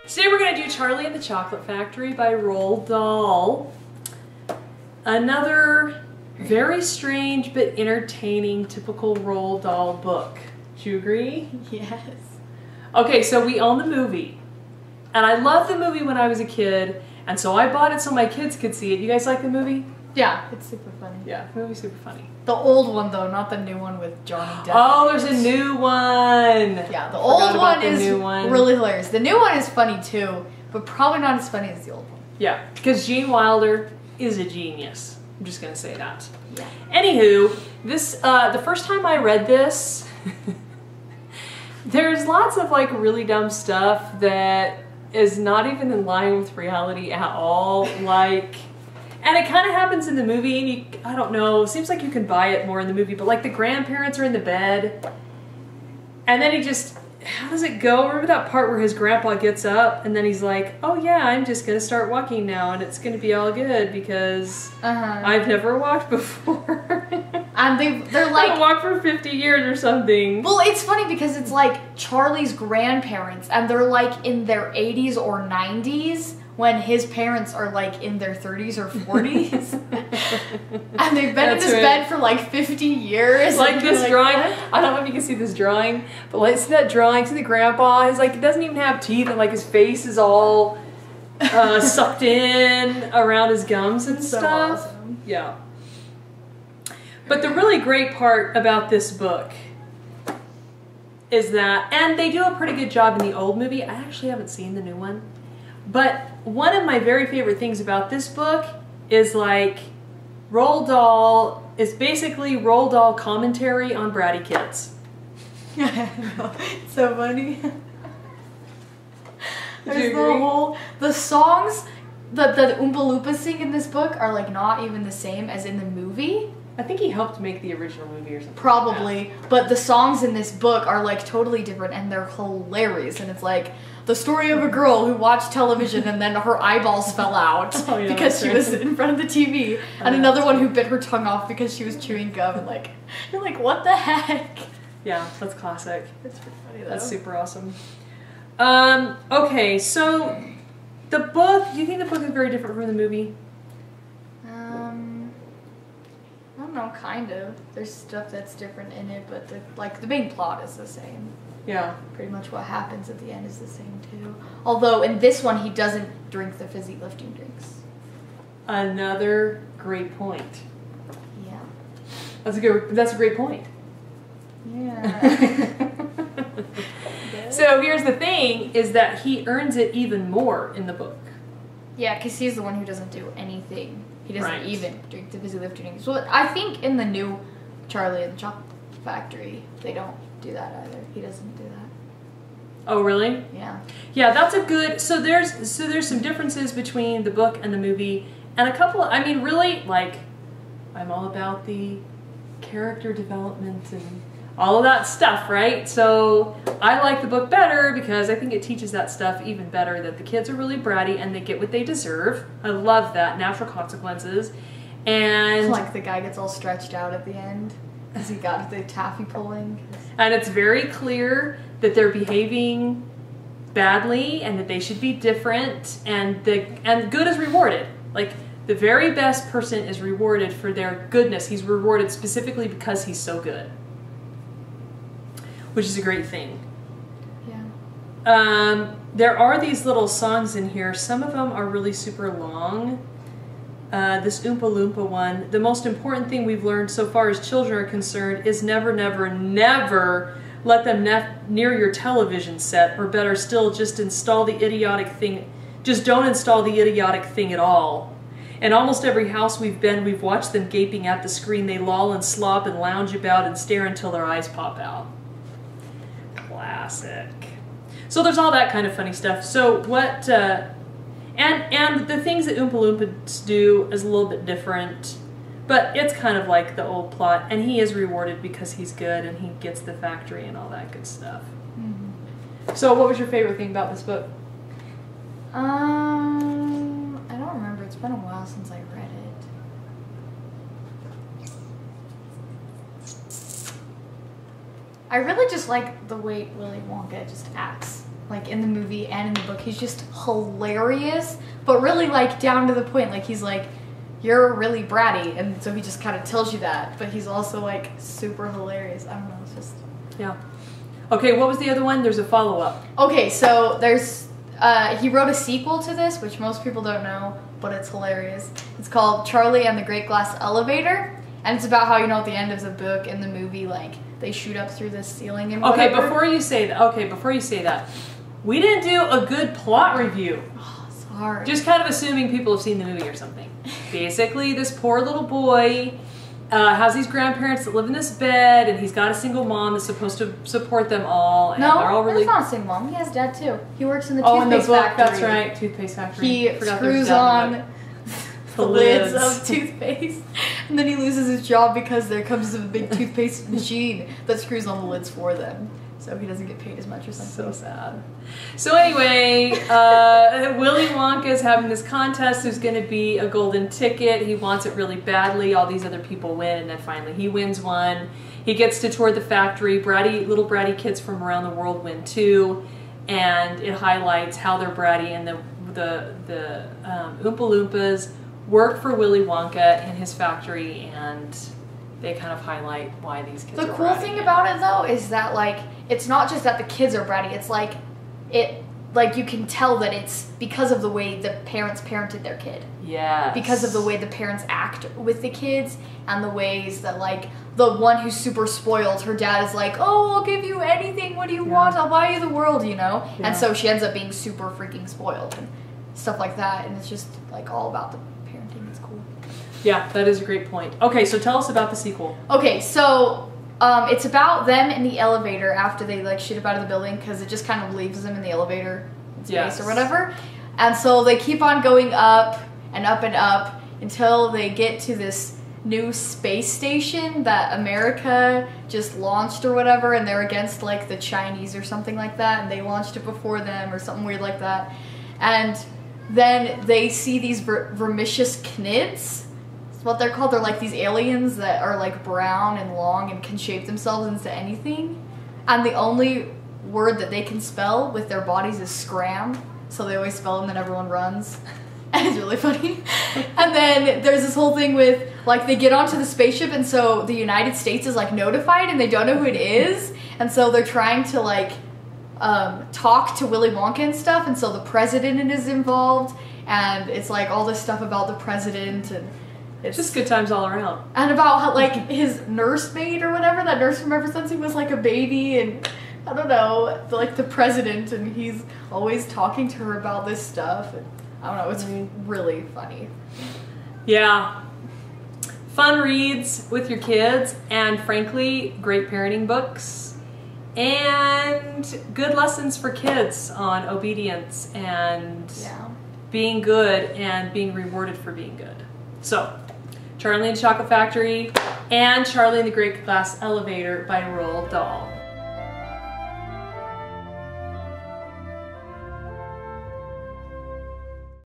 Today we're going to do Charlie and the Chocolate Factory by Roald Dahl. Another very strange but entertaining typical Roald Dahl book. Do you agree? Yes. Okay, so we own the movie. And I loved the movie when I was a kid, and so I bought it so my kids could see it. You guys like the movie? Yeah, it's super funny. Yeah, the movie's super funny. The old one though, not the new one with Johnny Depp. Oh, there's a new one! Yeah, the old one is one. really hilarious. The new one is funny too, but probably not as funny as the old one. Yeah, because Gene Wilder is a genius. I'm just gonna say that. Yeah. Anywho, this the first time I read this, there's lots of like really dumb stuff that is not even in line with reality at all. Like, and it kind of happens in the movie, and you, I don't know, it seems like you can buy it more in the movie, but like the grandparents are in the bed, and then he just, how does it go? Remember that part where his grandpa gets up, and then he's like, oh yeah, I'm just gonna start walking now, and it's gonna be all good because I've never walked before. And they're like, I haven't walked for 50 years or something. well, it's funny because it's like Charlie's grandparents, and they're like in their 80s or 90s when his parents are like in their 30s or 40s. And they've been in this bed for like 50 years. Like this like, drawing, what? I don't know if you can see this drawing, but like, see that drawing, see the grandpa, he's like, he doesn't even have teeth, and like his face is all sucked in around his gums and So stuff. awesome. Yeah. But the really great part about this book is that, and they do a pretty good job in the old movie, I actually haven't seen the new one, but one of my very favorite things about this book is like Roald Dahl is basically Roald Dahl commentary on bratty kids. It's so funny. Did you agree? The songs that the Oompa Loompas sing in this book are like not even the same as in the movie. I think he helped make the original movie or something. Probably, but the songs in this book are like totally different and they're hilarious. And it's like the story of a girl who watched television and then her eyeballs fell out because she was in front of the TV, and another one who bit her tongue off because she was chewing gum. And like, you're like, what the heck? Yeah, that's classic. It's pretty funny though. That's super awesome. Okay, so the book, do you think the book is very different from the movie? I don't know, kind of. There's stuff that's different in it, but the main plot is the same. Yeah. Pretty much what happens at the end is the same too. Although in this one he doesn't drink the fizzy lifting drinks. Another great point. Yeah. That's a great point. Yeah. So here's the thing, is that he earns it even more in the book. Yeah, because he's the one who doesn't do anything. He doesn't Right. even drink the fizzy lifting drinks. Well, I think in the new Charlie and the Chocolate Factory, they don't do that either. He doesn't do that. Oh, really? Yeah. Yeah, that's a good, so there's some differences between the book and the movie, and a couple, I mean, really, like, I'm all about the character development and all of that stuff, right? So I like the book better because I think it teaches that stuff even better, that the kids are really bratty and they get what they deserve. I love that, natural consequences. And Like the guy gets all stretched out at the end because he got the taffy pulling. and it's very clear that they're behaving badly and that they should be different, and good is rewarded. Like, the very best person is rewarded for their goodness. He's rewarded specifically because he's so good, which is a great thing. Yeah. There are these little songs in here. Some of them are really super long. This Oompa Loompa one, the most important thing we've learned so far as children are concerned is never, never, never let them near your television set, or better still, just install the idiotic thing. Just don't install the idiotic thing at all. In almost every house we've been, we've watched them gaping at the screen. They loll and slop and lounge about and stare until their eyes pop out. Classic. So there's all that kind of funny stuff. So what, and the things that Oompa Loompas do is a little bit different, but it's kind of like the old plot, and he is rewarded because he's good and he gets the factory and all that good stuff. Mm-hmm. So what was your favorite thing about this book? I don't remember. It's been a while since I read it. I really just like the way Willy Wonka just acts. like in the movie and in the book. He's just hilarious, but really like down to the point. Like he's like, you're really bratty, and so he just kind of tells you that, but he's also like super hilarious. I don't know, it's just... Yeah. Okay, what was the other one? There's a follow-up. Okay, so there's, he wrote a sequel to this, which most people don't know, but it's hilarious. It's called Charlie and the Great Glass Elevator, and it's about how, you know, at the end of the book and the movie, like, they shoot up through the ceiling and whatever. Okay, before you say that, we didn't do a good plot review. Oh, sorry. Just kind of assuming people have seen the movie or something. Basically, this poor little boy has these grandparents that live in this bed, and he's got a single mom that's supposed to support them all. And no, they're all really... he's not a single mom. He has dad too. He works in the toothpaste in the book, factory. That's right, toothpaste factory. He screws on the lids of toothpaste, and then he loses his job because there comes a big toothpaste machine that screws on the lids for them. So he doesn't get paid as much or something. So sad. So anyway, Willy Wonka is having this contest. There's going to be a golden ticket. He wants it really badly. All these other people win, and then finally he wins one. He gets to tour the factory. Little bratty kids from around the world win too, and it highlights how they're bratty, and the Oompa Loompas work for Willy Wonka in his factory, and they kind of highlight why these kids are bratty. The cool thing about it though is that like it's not just that the kids are bratty, it's like you can tell that it's because of the way the parents parented their kid. Yes. Because of the way the parents act with the kids, and the ways that like the one who's super spoiled, her dad is like, oh, I'll give you anything, what do you want, I'll buy you the world, you know? Yeah. And so she ends up being super freaking spoiled and stuff like that, and it's just like all about the parenting. It's cool. Yeah, that is a great point. Okay, so tell us about the sequel. Okay, so it's about them in the elevator after they like shoot up out of the building, because it just kind of leaves them in the elevator in space or whatever. And so they keep on going up and up and up until they get to this new space station that America just launched or whatever, and they're against like the Chinese or something like that, and they launched it before them or something weird like that. And then they see these vermicious knids. What they're called. They're like these aliens that are like brown and long and can shape themselves into anything, and the only word that they can spell with their bodies is scram, so they always spell them and everyone runs. And it's really funny. And then there's this whole thing with like they get onto the spaceship, and so the United States is like notified and they don't know who it is, and so they're trying to like talk to Willy Wonka and stuff, and so the president is involved, and it's like all this stuff about the president, and it's just good times all around. And about how, like, his nursemaid or whatever, that nurse from ever since he was, like, a baby, and, I don't know, like, the president, and he's always talking to her about this stuff, and, I don't know, it's really funny. Yeah. Fun reads with your kids, and, frankly, great parenting books, and good lessons for kids on obedience, and being good, and being rewarded for being good. So, Charlie and the Chocolate Factory and Charlie and the Great Glass Elevator by Roald Dahl.